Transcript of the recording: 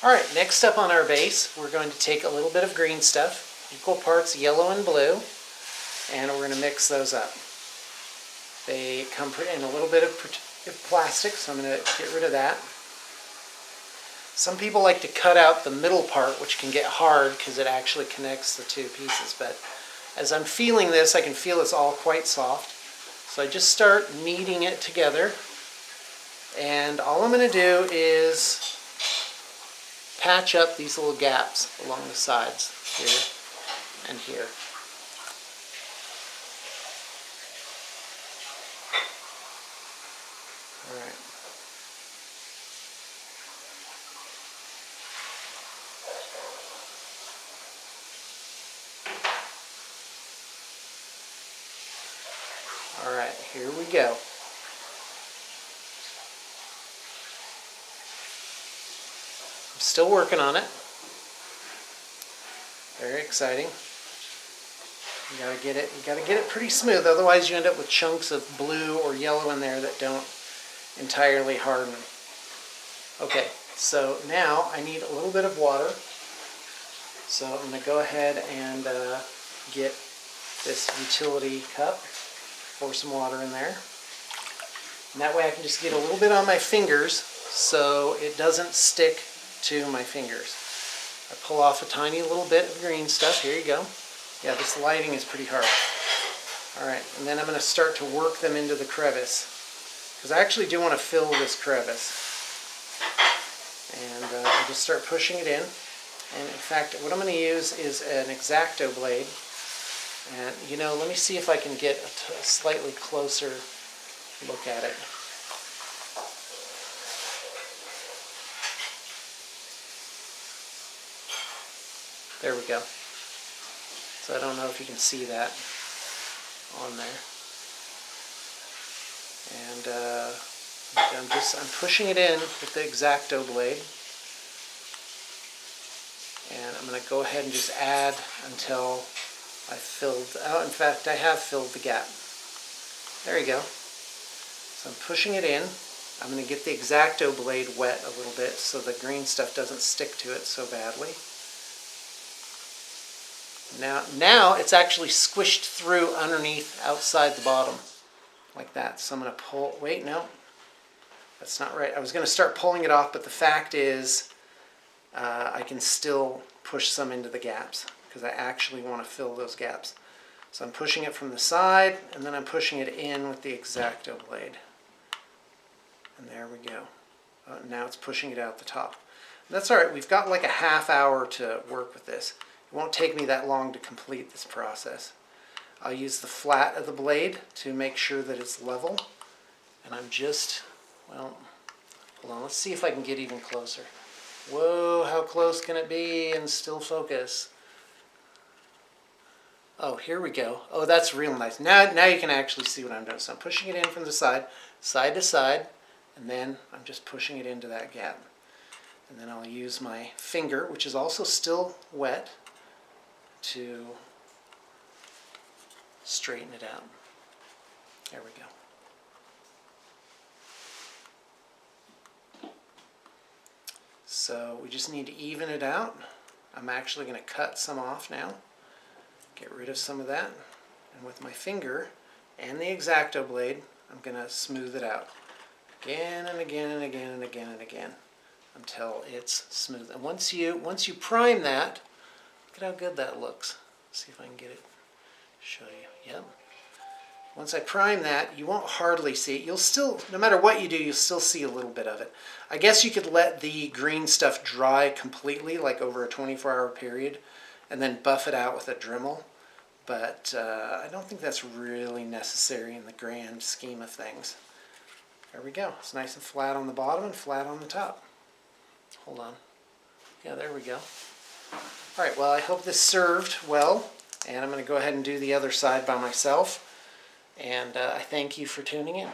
Alright, next up on our base, we're going to take a little bit of green stuff, equal parts yellow and blue, and we're going to mix those up. They come in a little bit of plastic, so I'm going to get rid of that. Some people like to cut out the middle part, which can get hard because it actually connects the two pieces, but as I'm feeling this, I can feel it's all quite soft. So I just start kneading it together, and all I'm going to do is patch up these little gaps along the sides here and here. All right. All right, here we go. Still working on it. Very exciting. You gotta get it pretty smooth, otherwise you end up with chunks of blue or yellow in there that don't entirely harden. Okay, so now I need a little bit of water. So I'm gonna go ahead and get this utility cup, pour some water in there. And that way I can just get a little bit on my fingers so it doesn't stick to my fingers. I pull off a tiny little bit of green stuff. Here you go. Yeah, this lighting is pretty harsh. Alright, and then I'm going to start to work them into the crevice, because I actually do want to fill this crevice. And I'll just start pushing it in. And in fact, what I'm going to use is an X-Acto blade. And you know, let me see if I can get a slightly closer look at it. There we go. So I don't know if you can see that on there. And I'm pushing it in with the X-Acto blade. And I'm going to go ahead and just add until I filled, in fact I have filled the gap. There you go. So I'm pushing it in. I'm going to get the X-Acto blade wet a little bit so the green stuff doesn't stick to it so badly. Now it's actually squished through underneath, outside the bottom, like that. So I'm going to pull, wait, no, that's not right. I was going to start pulling it off, but the fact is I can still push some into the gaps because I actually want to fill those gaps. So I'm pushing it from the side, and then I'm pushing it in with the X-Acto blade. And there we go. Now it's pushing it out the top. That's all right. We've got like a half hour to work with this. It won't take me that long to complete this process. I'll use the flat of the blade to make sure that it's level. And I'm just, well, hold on, let's see if I can get even closer. Whoa, how close can it be and still focus? Oh, here we go. Oh, that's real nice. Now you can actually see what I'm doing. So I'm pushing it in from the side to side, and then I'm just pushing it into that gap. And then I'll use my finger, which is also still wet, to straighten it out. There we go. So we just need to even it out. I'm actually going to cut some off now. Get rid of some of that. And with my finger and the X-Acto blade, I'm going to smooth it out. Again and again and again and again and again until it's smooth. And once you prime that, look at how good that looks. Let's see if I can get it, show you. Yep. Once I prime that, you won't hardly see it. You'll still, no matter what you do, you'll still see a little bit of it. I guess you could let the green stuff dry completely, like over a 24-hour period, and then buff it out with a Dremel. But I don't think that's really necessary in the grand scheme of things. There we go. It's nice and flat on the bottom and flat on the top. Hold on. Yeah, there we go. All right, well, I hope this served well, and I'm going to go ahead and do the other side by myself. And I thank you for tuning in.